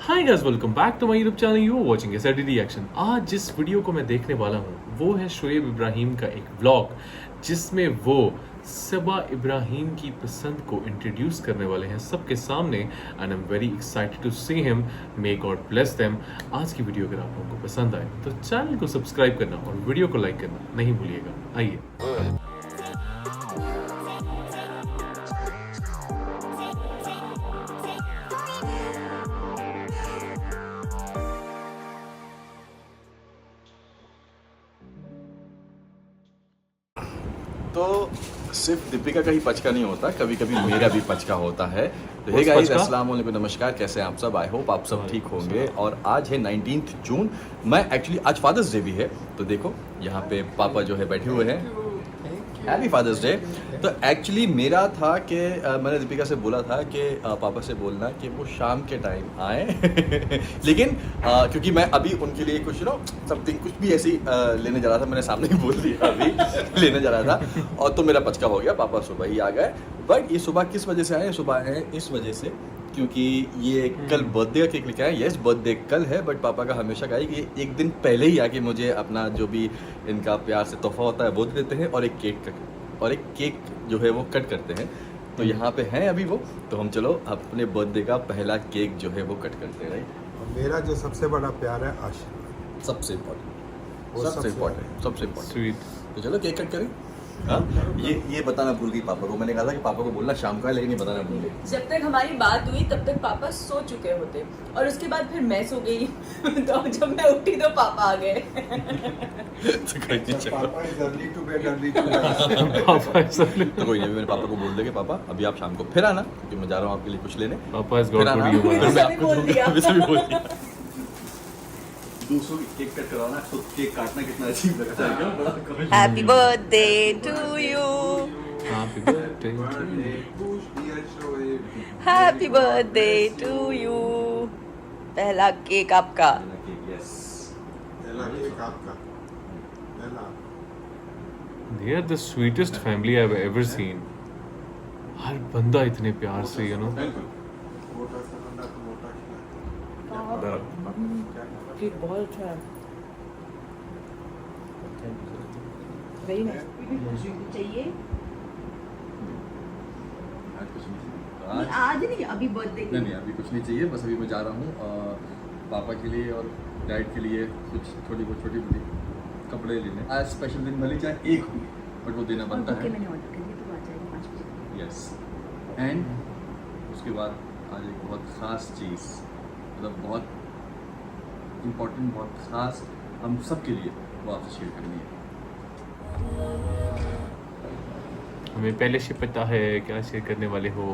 Hi guys, welcome back to my YouTube channel. You are watching SRD reaction. आज जिस video को मैं देखने वाला हूँ वो है शोएब इब्राहिम का एक व्लॉग, जिसमें वो सबा इब्राहिम की पसंद को इंट्रोड्यूस करने वाले हैं सबके सामने। And I am very excited to see him. May God bless them. आज की वीडियो अगर आप लोगों को पसंद आए तो चैनल को सब्सक्राइब करना और वीडियो को लाइक करना नहीं भूलिएगा। आइए। तो सिर्फ दीपिका का ही पचका नहीं होता, कभी कभी मेरा भी पचका होता है। तो हे उस गाइस, पचका? अस्सलाम वालेकुम, नमस्कार, कैसे हैं आप सब? आई होप आप सब ठीक होंगे। और आज है 19 जून। मैं एक्चुअली आज फादर्स डे भी है, तो देखो यहाँ पे पापा जो है बैठे हुए हैं। Happy father's day. तो एक्चुअली मेरा था कि मैंने दीपिका से बोला था कि पापा से बोलना कि वो शाम के टाइम आए लेकिन क्योंकि मैं अभी उनके लिए कुछ समथिंग कुछ भी ऐसी लेने जा रहा था, मैंने सामने ही बोल दिया अभी लेने जा रहा था, और तो मेरा पचका हो गया। पापा सुबह ही आ गए। बट ये सुबह किस वजह से आए? सुबह आए इस वजह से क्योंकि ये कल बर्थडे का केक लेके आए। यस, बर्थडे कल है, बट पापा का हमेशा का है कि एक दिन पहले ही आके मुझे अपना जो भी इनका प्यार से तोहफा होता है वो दे देते हैं, और एक केक जो है वो कट करते हैं। तो यहाँ पे हैं अभी वो, तो हम चलो अपने बर्थडे का पहला केक जो है वो कट करते हैं। राइट, मेरा जो सबसे बड़ा प्यार है आशीर्वाद, सबसे इम्पोर्टेंट, वो सबसे इम्पोर्टेंट। स्वीट। तो चलो केक कट करें। हाँ, ये बताना भूल गई पापा को। मैंने कहा था कि पापा को बोलना शाम का है, लेकिन ये बताना भूल गई। जब तक हमारी बात हुई तब तक पापा सो चुके होते, और उसके बाद फिर मैं सो गई तो जब मैं उठी तो पापा आ गए। तो कोई नहीं, चलो। पापा is early to bed early to rise. पापा ऐसा नहीं। तो कोई नहीं, मैंने पापा को बोल दिया कि पापा अभी आप शाम को फिर आना, क्योंकि मैं जा रहा हूँ आपके लिए कुछ लेने। पापा इज फिर गॉड आना, गुड फिर मैं अभी आपको बोल दूंगा। दिया। अभी से भी बोल दिया। दूसरों की केक कट करवाना, खुद केक काटना कितना अजीब लगता है, क्या? बड़ा happy birthday to you, happy birthday. Happy birthday to you. पहला केक आपका। यस। पहला केक आपका, पहला। They are the sweetest family I've ever seen. हर बंदा इतने प्यार से मोटा सा बंदा तो मोटा खिला। केक बहुत अच्छा है, वेरी नाइस। चाहिए आज कुछ नहीं, आज नहीं, अभी बर्थडे नहीं अभी कुछ नहीं चाहिए। बस अभी मैं जा रहा हूँ पापा के लिए और डैड के लिए कुछ छोटी मोटी कपड़े लेने। आज स्पेशल दिन भले चाहे एक हुई, बट वो देना बनता है। मैंने ऑर्डर कर दिया, तो आ जाएगा 5 बजे। यस। एंड उसके बाद आज एक बहुत ख़ास चीज़, मतलब बहुत इम्पोर्टेंट, बहुत ख़ास हम सब के लिए वो आपसे शेयर करनी है। हमें पहले से पता है क्या शेयर करने वाले हो।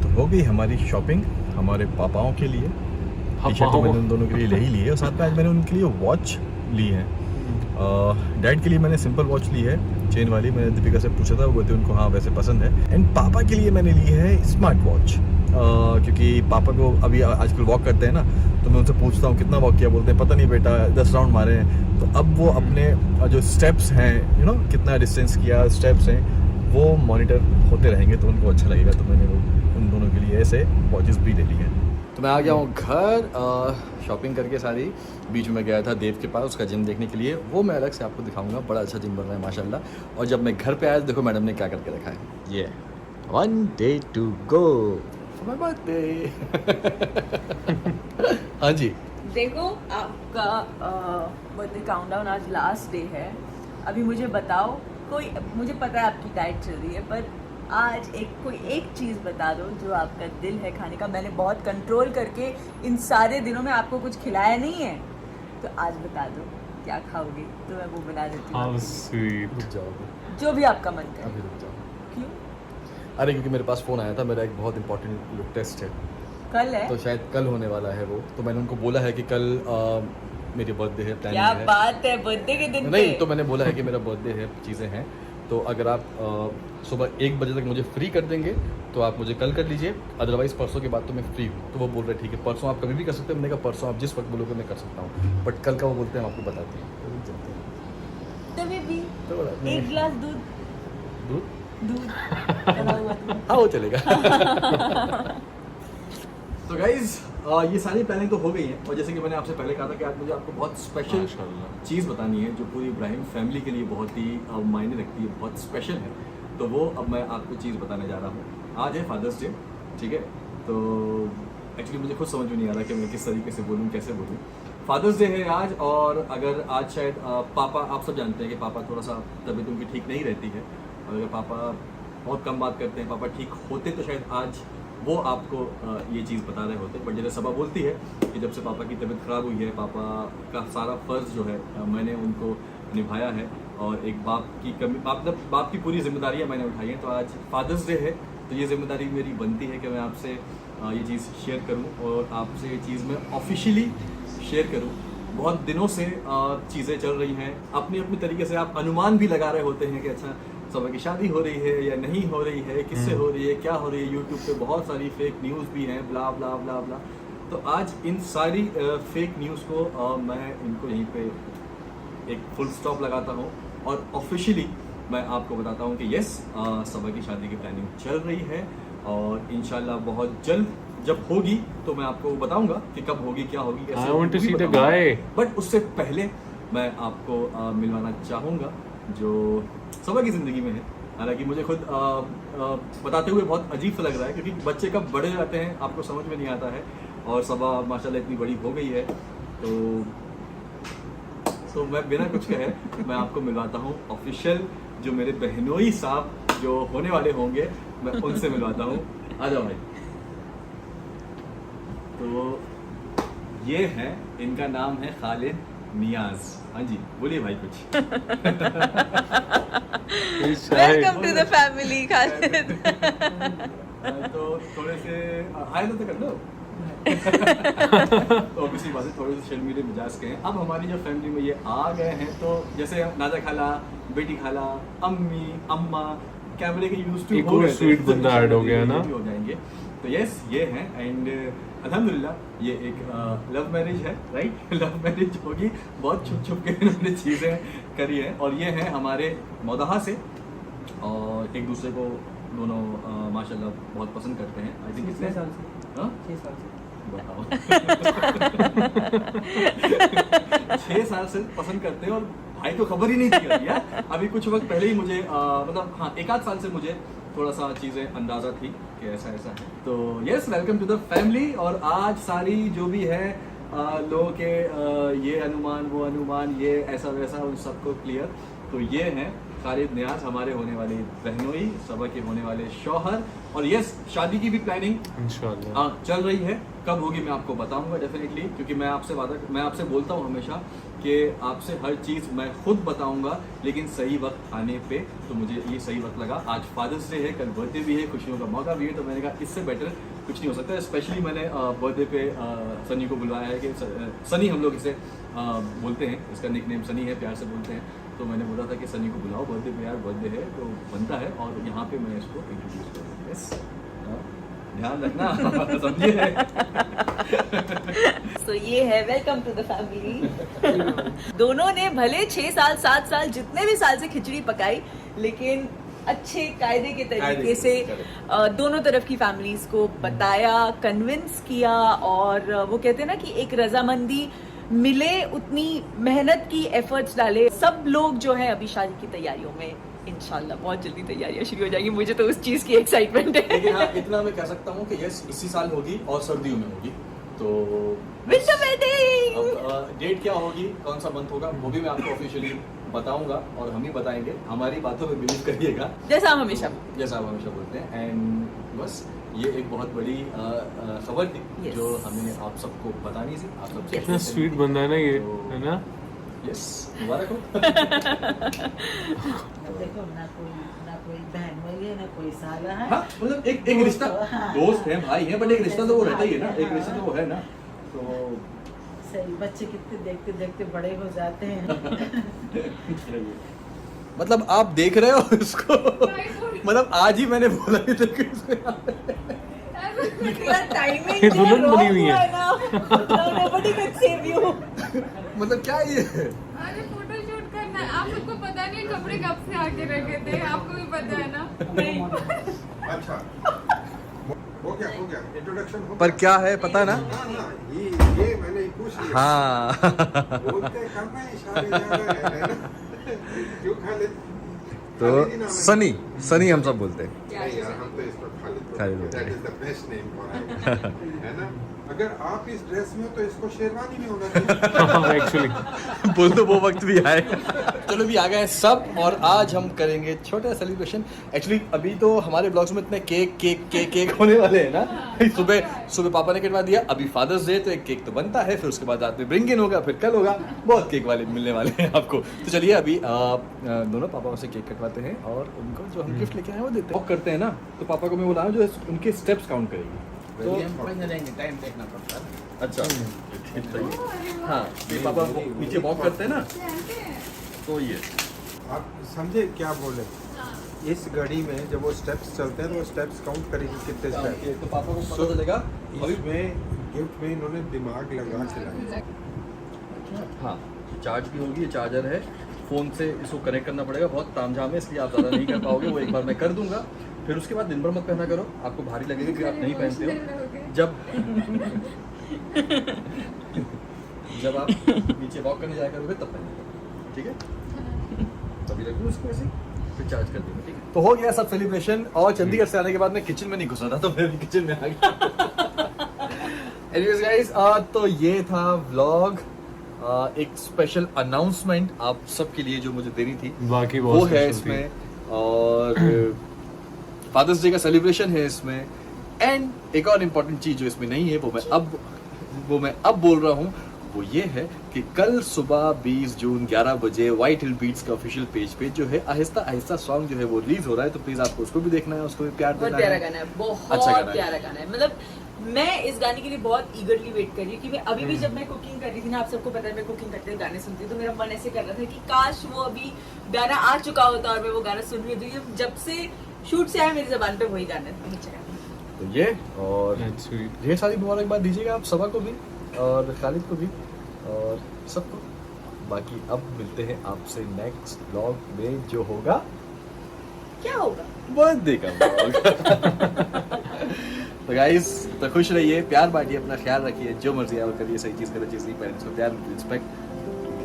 तो हो गई हमारी शॉपिंग हमारे पापाओं के लिए। टी-शर्ट तो मैंने उन दोनों के लिए ले ही ली है, और साथ में आज मैंने उनके लिए वॉच ली है। डैड के लिए मैंने सिंपल वॉच ली है, चेन वाली। मैंने दीपिका से पूछा था, वो बोलते उनको हाँ वैसे पसंद है। एंड पापा के लिए मैंने ली है स्मार्ट वॉच, क्योंकि पापा को अभी आजकल वॉक करते हैं ना, तो मैं उनसे पूछता हूँ कितना वॉक किया, बोलते हैं पता नहीं बेटा 10 राउंड मारे हैं। तो अब वो अपने जो स्टेप्स हैं, कितना डिस्टेंस किया, स्टेप्स हैं, वो मॉनिटर होते रहेंगे, तो उनको अच्छा लगेगा। तो मैंने वो उन दोनों के लिए ऐसे वॉचेस भी ले ली हैं। तो मैं आ गया हूँ घर, शॉपिंग करके सारी। बीच में गया था देव के पास उसका जिम देखने के लिए, वो मैं अलग से आपको दिखाऊंगा। बड़ा अच्छा जिम बन रहा है माशाल्लाह। और जब मैं घर पे आया तो देखो मैडम ने क्या करके रखा है। ये 1 day to go for my birthday। हाँ जी, देखो आपका बर्थडे काउंटडाउन आज लास्ट डे है। अभी मुझे बताओ, कोई, मुझे पता है आपकी डाइट चल रही है, पर आज कोई एक चीज़ बता दो जो आपका दिल है खाने का। मैंने बहुत कंट्रोल करके इन सारे दिनों में आपको कुछ खिलाया नहीं है, तो आज बता दो क्या खाओगे, तो मैं वो बना देती हूँ हाउ आपके लिए। स्वीट। रुक जाओ जो भी आपका मन करे। अभी रुक जाओ। क्यों? अरे क्योंकि मेरे पास फ़ोन आया था, मेरा एक बहुत इंपॉर्टेंट टेस्ट है, कल है? तो शायद कल होने वाला है वो। तो मैंने उनको बोला है कि कल मेरी बर्थडे है, क्या प्लानिंग है। बात है, बर्थडे के दिन नहीं, पे? तो मैंने बोला है कि मेरा बर्थडे है, चीज़ें हैं, तो अगर आप सुबह 1 बजे तक मुझे फ्री कर देंगे तो आप मुझे कल कर लीजिए, अदरवाइज़ परसों के बाद तो मैं फ्री हूँ। तो वो बोल रहे ठीक है, परसों आप कभी भी कर सकते हैं। मैंने कहा परसों आप जिस वक्त बोलोगे मैं कर सकता हूँ, बट कल का वो बोलते हैं हम आपको बताते हैं। तभी भी थोड़ा एक गिलास दूध दूध दूध चला हुआ दूध। हाँ वो चलेगा। तो गाइज ये सारी प्लानिंग तो हो गई है और जैसे कि मैंने आपसे पहले कहा था कि आज मुझे आपको बहुत स्पेशल माशाल्लाह। चीज़ बतानी है जो पूरी इब्राहिम फैमिली के लिए बहुत ही मायने रखती है, बहुत स्पेशल है। तो वो अब मैं आपको चीज़ बताने जा रहा हूँ। आज है फादर्स डे, ठीक है। तो एक्चुअली मुझे खुद समझ में नहीं आ रहा कि मैं किस तरीके से बोलूँ, कैसे बोलूँ। फादर्स डे है आज, और अगर आज शायद पापा, आप सब जानते हैं कि पापा थोड़ा सा तबीयत उनकी ठीक नहीं रहती है, और अगर पापा बहुत कम बात करते हैं, पापा ठीक होते तो शायद आज वो आपको ये चीज़ बता रहे होते। बट जैसे सबा बोलती है कि जब से पापा की तबीयत ख़राब हुई है, पापा का सारा फ़र्ज़ जो है मैंने उनको निभाया है, और एक बाप की कमी, बाप की पूरी जिम्मेदारियाँ मैंने उठाई हैं। तो आज फादर्स डे है, तो ये जिम्मेदारी मेरी बनती है कि मैं आपसे ये चीज़ शेयर करूं, और आपसे ये चीज़ मैं ऑफिशियली शेयर करूं। बहुत दिनों से चीज़ें चल रही हैं, अपनी अपनी तरीके से आप अनुमान भी लगा रहे होते हैं कि अच्छा सबा की शादी हो रही है या नहीं हो रही है, किससे हो रही है, क्या हो रही है। यूट्यूब पे बहुत सारी फेक न्यूज़ भी हैं, ब्ला ब्ला ब्ला ब्ला। तो आज इन सारी फेक न्यूज़ को मैं इनको यहीं पे एक फुल स्टॉप लगाता हूँ, और ऑफिशियली मैं आपको बताता हूँ कि यस, सबा की शादी की प्लानिंग चल रही है, और इंशाल्लाह बहुत जल्द जब होगी तो मैं आपको बताऊंगा कि कब होगी, क्या होगी, कैसे I want to होगी, see the बताऊंगा। guy. बट उससे पहले मैं आपको मिलवाना चाहूँगा जो सबा की ज़िंदगी में है। हालांकि मुझे खुद बताते हुए बहुत अजीब सा लग रहा है, क्योंकि बच्चे कब बड़े हो जाते हैं आपको समझ में नहीं आता है, और सबा माशाल्लाह इतनी बड़ी हो गई है। तो मैं बिना कुछ कहे मैं आपको मिलवाता हूँ ऑफिशियल जो मेरे बहनोई साहब जो होने वाले होंगे, मैं उनसे मिलवाता हूँ। आ जाओ भाई। तो ये है, इनका नाम है खालिद नियाज। हाँ जी, बोलिए भाई कुछ। Welcome to the family Khalid. तो थोड़े से हाय तो कर लो। तो ऑब्वियसली बात है, थोड़े से शर्मीले मिजाज के हैं। अब हमारी जो फैमिली में ये आ गए हैं, तो जैसे नाजा खाला, बेटी खाला, अम्मी, अम्मा, कैमरे के यूज टू एक हो और गए थे, sweet बंदा ऐड हो गया ना। ये भी हो जाएंगे। तो यस, ये हैं, एंड अल्हम्दुलिल्लाह ये एक लव मैरिज है, राइट। लव मैरिज होगी, बहुत छुप छुप के इन्होंने चीज़ें करी है, और ये हैं हमारे मौदहा से, और एक दूसरे को दोनों माशाल्लाह बहुत पसंद करते हैं। आई थिंक 6 साल से, हाँ 6 साल से बताओ। 6 साल से पसंद करते हैं, और भाई को खबर ही नहीं थी यार। अभी कुछ वक्त पहले ही मुझे मतलब हाँ 1 आध साल से मुझे थोड़ा सा चीज़ें अंदाज़ा थी कि ऐसा ऐसा है। तो yes, welcome to the family. और आज सारी जो भी है लोगों के ये अनुमान, वो अनुमान, ये ऐसा वैसा, उन सबको क्लियर। तो ये हैं खालिद नियाज, हमारे होने वाली बहनोई, सबा के होने वाले शौहर। और यस, शादी की भी प्लानिंग इंशाल्लाह चल रही है। कब होगी मैं आपको बताऊंगा डेफिनेटली, क्योंकि मैं आपसे बोलता हूँ हमेशा कि आपसे हर चीज़ मैं खुद बताऊंगा, लेकिन सही वक्त आने पे। तो मुझे ये सही वक्त लगा। आज फादर्स डे है, कल बर्थडे भी है, खुशियों का मौका भी है। तो मैंने कहा इससे बेटर कुछ नहीं हो सकता। स्पेशली मैंने बर्थडे पे सनी को बुलवाया है, कि सनी हम लोग इसे बोलते हैं, इसका निकनेम सनी है, प्यार से बोलते हैं। तो मैंने बोला था कि सनी को बुलाओ बर्थडे पे, यार बर्थडे है तो बनता है, और यहाँ पे मैं इसको इंट्रोड्यूस करूँ। यस, ध्यान रखना, समझिए। तो ये है वेलकम टू द फैमिली। दोनों ने भले 6 साल 7 साल जितने भी साल से खिचड़ी पकाई, लेकिन अच्छे कायदे के तरीके से दोनों तरफ की फैमिलीज को बताया, कन्विंस किया, और वो कहते हैं ना कि एक रजामंदी मिले, उतनी मेहनत की, एफर्ट्स डाले। सब लोग जो है अभी शादी की तैयारियों में, इंशाल्लाह बहुत जल्दी तैयारियां शुरू हो जाएंगी। मुझे तो उस चीज़ की एक्साइटमेंट है। लेकिन हाँ, इतना मैं कह सकता हूँ कि यस, इसी साल होगी, और सर्दियों में होगी। तो विंटर वेडिंग। अब डेट क्या होगी, कौन सा मंथ होगा, वो भी मैं आपको ऑफिशियली बताऊंगा, और हम ही बताएंगे। हमारी बातों में बिलीव करिएगा, जैसा हम हमेशा बोलते हैं। एंड बस ये एक बहुत बड़ी खबर थी Yes. जो हमें आप सबको बतानी थी। आप सब कितना स्वीट बंदा है ना ये, है ना। यस, मुबारक हो। देखो ना कोई बहन वही है, ना कोई साला है। हाँ, मतलब एक रिश्ता, हाँ, दोस्त है, भाई है, बट एक रिश्ता तो वो रहता ही है ना, हाँ, एक रिश्ता तो वो है ना। तो सही, बच्चे कितने देखते देखते बड़े हो जाते हैं। मतलब आप देख रहे हो इसको, मतलब आज ही मैंने बोला ही था कि टाइमिंग ये दुल्हन बनी हुई है। Nobody can save you. मतलब क्या ये है? अरे फोटो शूट करना है, आप सबको पता नहीं कपड़े कब से आके रखे थे, आपको भी पता है ना। अच्छा हो गया इंट्रोडक्शन हो पर क्या है पता है ना? हाँ, ये मैंने पूछ लिया। हाँ बोलते कम है इशारे ज्यादा है ना? क्यों खालिद? तो खालिद ही नाम है। सनी हम सब बोलते हैं। नहीं यार, हम तो इसको खालिद खालिद बोलते हैं। बोलते हैं। That is the best name for him, है ना? अगर आप इस ड्रेस में हो तो इसको शेरवानी में होना चाहिए। एक्चुअली बोल दो वो वक्त भी आए। चलो भी आ गए सब, और आज हम करेंगे छोटा सेलिब्रेशन। एक्चुअली अभी तो हमारे ब्लॉग्स में इतने केक होने वाले हैं ना। सुबह पापा ने कटवा दिया, अभी फादर्स डे तो एक केक तो बनता है, फिर उसके बाद रात में ब्रिंग इन होगा, फिर कल होगा, बहुत केक वाले मिलने वाले हैं आपको। तो चलिए अभी दोनों पापा से केक कटवाते हैं और उनको जो हम गिफ्ट लेके आए हैं वो देते हैं। वॉक करते हैं ना, तो पापा को मैं बोला जो उनके स्टेप्स काउंट करेगी। तो टाइम देखना पड़ता है। अच्छा ठीक है। हाँ ये पापा नीचे वॉक करते हैं ना, तो ये आप समझे क्या बोले? इस घड़ी में जब वो स्टेप्स चलते हैं तो वो स्टेप्स काउंट करेगी कितने स्टेप। तो पापा को पता चलेगा अभी। इसमें गिफ्ट में इन्होंने दिमाग लगा के लाया। हाँ चार्ज भी होगी, ये चार्जर है, फ़ोन से इसको कनेक्ट करना पड़ेगा, बहुत तामझाम है इसलिए आप ज़्यादा नहीं कर पाओगे, वो एक बार मैं कर दूंगा। फिर उसके बाद दिन भर मत पहना करो, आपको भारी लगेगा कि आप नहीं पहनते हो। जब आप नीचे वॉक करने जाया करोगे तब पहनेगा, ठीक है? तभी रखूँ उसको ऐसे फिर चार्ज कर दूँगा, ठीक है? तो हो गया सब सेलिब्रेशन, और चंडीगढ़ से आने के बाद मैं किचन में नहीं घुसा था, तो मैं भी किचन में आ गया। एनीवेज गाइस, तो ये था व्लॉग। एक स्पेशल अनाउंसमेंट आप सबके लिए जो मुझे देनी थी बाकी वो बहुत है special थी। इसमें, और फादर्स डे का सेलिब्रेशन है इसमें। एंड एक और इम्पोर्टेंट चीज जो इसमें नहीं है वो मैं अब बोल रहा हूँ, वो ये है कि कल सुबह 20 जून 11 बजे व्हाइट हिल बीट्स का ऑफिशियल पेज पे जो है आहिस्ता आहिस्ता सॉन्ग जो है वो रिलीज हो रहा है, तो प्लीज आपको उसको भी देखना है, उसको भी प्यार बहुत देना प्यारा है। गाना है, बहुत अच्छा गाना है। प्यारा गाना है। मतलब मैं इस गाने के लिए बहुत ईगरली वेट कर रही हूँ, क्योंकि अभी भी जब मैं कुकिंग कर रही थी ना, आप सबको पता है मैं कुकिंग करते हुए गाने सुनती हूँ, तो मेरा मन ऐसे कर रहा था कि काश वो अभी गाना आ चुका होता और मैं वो गाना सुन रही होती। जब से शूट से आया मेरी जबान पे वही गाना है। तो ये और That's sweet. ढेर सारी मुबारकबाद दीजिएगा आप सबा को भी और खालिद को भी और सबको। बाकी अब मिलते हैं आपसे नेक्स्ट ब्लॉग में, जो होगा क्या होगा? बर्थडे का ब्लॉग। तो गाइस, तो खुश रहिए, प्यार बांटिए, अपना ख्याल रखिए, जो मर्जी आप करिए, सही चीज़ करिए, चीज़ नहीं, पेरेंट्स को प्यार, रिस्पेक्ट,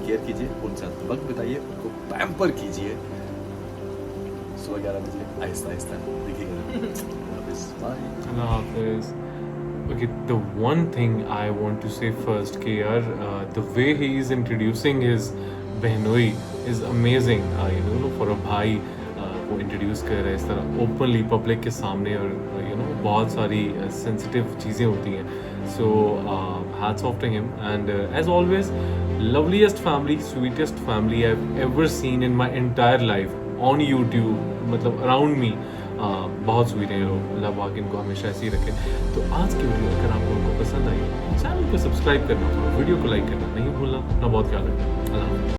केयर कीजिए, उनके साथ वक्त बिताइए, उनको पैम्पर कीजिए। सुबह 11 बजे आहिस्ता आहिस्ता दिखेगा। Bye. Allah Hafiz. Okay, the one thing I want to say first, कि यार the way he is introducing his बहनोई is amazing. You know, for a भाई को introduce कर रहा है इस तरह openly public के सामने, और you know बहुत सारी sensitive चीज़ें होती हैं. So hats off to him, and as always, loveliest family, sweetest family I've ever seen in my entire life on YouTube. मतलब around me. बहुत स्वीट है ये लोग, अल्लाह पाक इनको हमेशा ऐसे ही रखे। तो आज की वीडियो अगर आप लोगों को पसंद आई, चैनल को सब्सक्राइब करना और वीडियो को लाइक करना नहीं भूलना। अपना बहुत ख्याल रखना। अल्लाह हाफ़िज़।